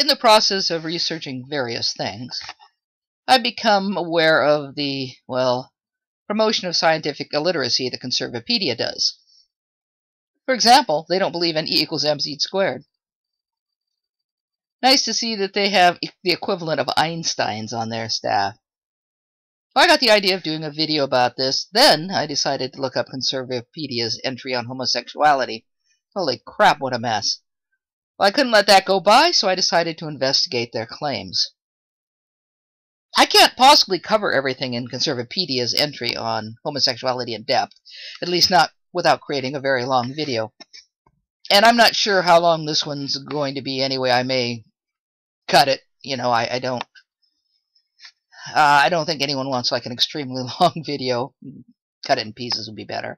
In the process of researching various things, I've become aware of the, well, promotion of scientific illiteracy that Conservapedia does. For example, they don't believe in E equals mc squared. Nice to see that they have the equivalent of Einstein's on their staff. I got the idea of doing a video about this. Then I decided to look up Conservapedia's entry on homosexuality. Holy crap, what a mess. Well, I couldn't let that go by, so I decided to investigate their claims. I can't possibly cover everything in Conservapedia's entry on homosexuality in depth, at least not without creating a very long video. And I'm not sure how long this one's going to be anyway. I may cut it. You know, I don't think anyone wants like an extremely long video. Cut it in pieces would be better.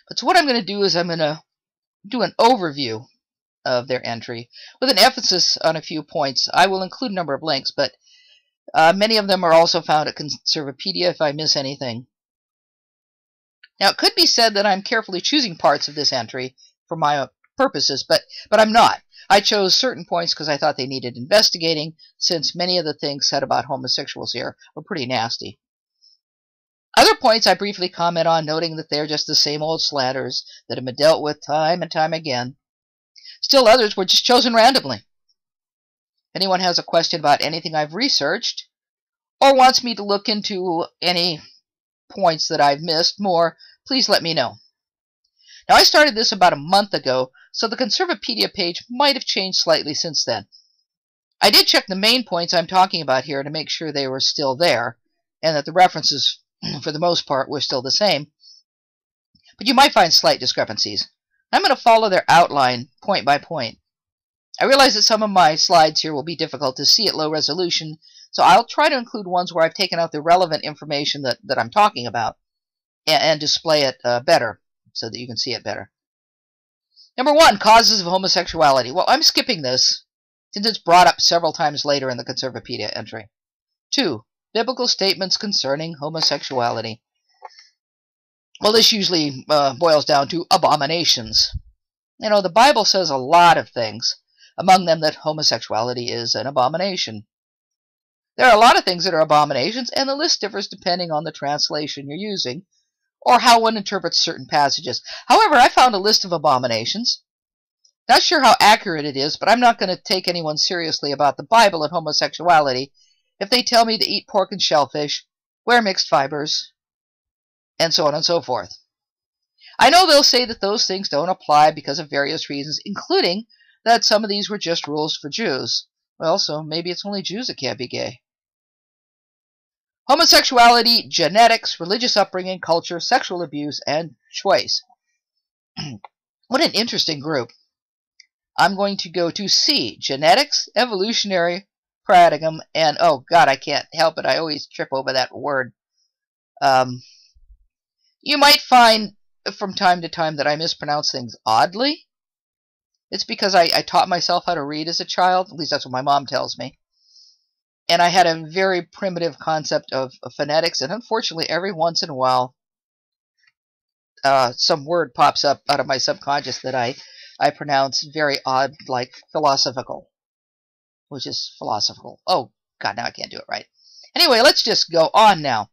But so what I'm going to do is I'm going to do an overview of their entry with an emphasis on a few points. I will include a number of links, but many of them are also found at Conservapedia if I miss anything. Now, it could be said that I'm carefully choosing parts of this entry for my purposes, but I'm not. I chose certain points because I thought they needed investigating, since many of the things said about homosexuals here are pretty nasty. Other points I briefly comment on, noting that they're just the same old slanders that have been dealt with time and time again. Still others were just chosen randomly. If anyone has a question about anything I've researched, or wants me to look into any points that I've missed more, please let me know. Now, I started this about a month ago, so the Conservapedia page might have changed slightly since then. I did check the main points I'm talking about here to make sure they were still there, and that the references, for the most part, were still the same. But you might find slight discrepancies. I'm going to follow their outline point by point. I realize that some of my slides here will be difficult to see at low resolution, so I'll try to include ones where I've taken out the relevant information that I'm talking about and display it better so that you can see it better. Number 1, causes of homosexuality. Well, I'm skipping this since it's brought up several times later in the Conservapedia entry. 2, biblical statements concerning homosexuality. Well, this usually boils down to abominations. You know, the Bible says a lot of things, among them that homosexuality is an abomination. There are a lot of things that are abominations, and the list differs depending on the translation you're using, or how one interprets certain passages. However, I found a list of abominations. Not sure how accurate it is, but I'm not going to take anyone seriously about the Bible and homosexuality if they tell me to eat pork and shellfish, wear mixed fibers, and so on and so forth. I know they'll say that those things don't apply because of various reasons, including that some of these were just rules for Jews. Well, so maybe it's only Jews that can't be gay. Homosexuality, genetics, religious upbringing, culture, sexual abuse, and choice. What an interesting group. I'm going to go to C, genetics, evolutionary paradigm, and oh God, I can't help it. I always trip over that word. You might find from time to time that I mispronounce things oddly. It's because I taught myself how to read as a child. At least that's what my mom tells me. And I had a very primitive concept of phonetics, and unfortunately, every once in a while, some word pops up out of my subconscious that I pronounce very odd, like philosophical, which is philosophical. Oh, God, now I can't do it right. Anyway, let's just go on now.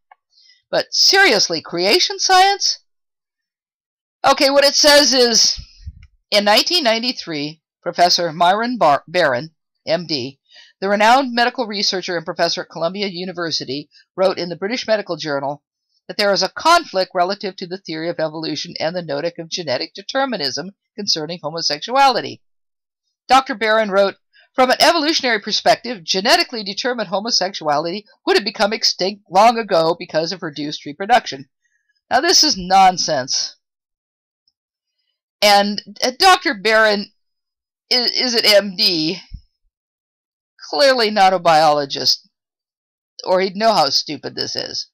But seriously, creation science? Okay, what it says is, in 1993, Professor Myron Barron, MD, the renowned medical researcher and professor at Columbia University, wrote in the British Medical Journal that there is a conflict relative to the theory of evolution and the notion of genetic determinism concerning homosexuality. Dr. Barron wrote, from an evolutionary perspective, genetically determined homosexuality would have become extinct long ago because of reduced reproduction. Now, this is nonsense. And Dr. Barron is an MD, clearly not a biologist, or he'd know how stupid this is.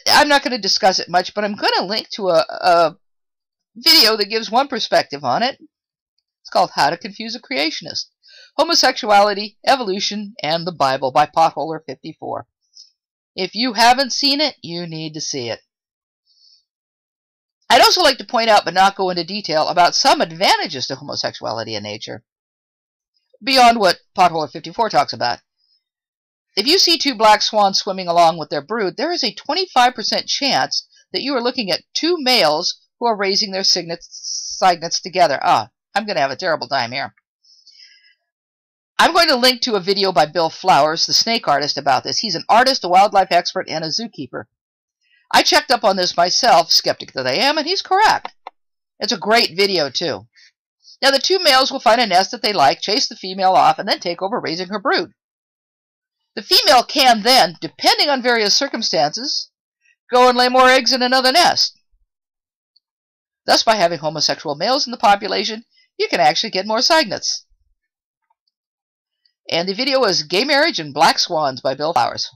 I'm not going to discuss it much, but I'm going to link to a video that gives one perspective on it. It's called How to Confuse a Creationist: Homosexuality, Evolution, and the Bible by Potholer54. If you haven't seen it, you need to see it. I'd also like to point out, but not go into detail, about some advantages to homosexuality in nature. beyond what Potholer54 talks about. If you see two black swans swimming along with their brood, there is a 25% chance that you are looking at two males who are raising their cygnets together. I'm going to have a terrible time here. I'm going to link to a video by Bill Flowers, the snake artist, about this. He's an artist, a wildlife expert, and a zookeeper. I checked up on this myself, skeptic that I am, and he's correct. It's a great video, too. Now, the two males will find a nest that they like, chase the female off, and then take over raising her brood. The female can then, depending on various circumstances, go and lay more eggs in another nest. Thus, by having homosexual males in the population, you can actually get more cygnets. And the video is Gay Marriage and Black Swans by Bill Flowers.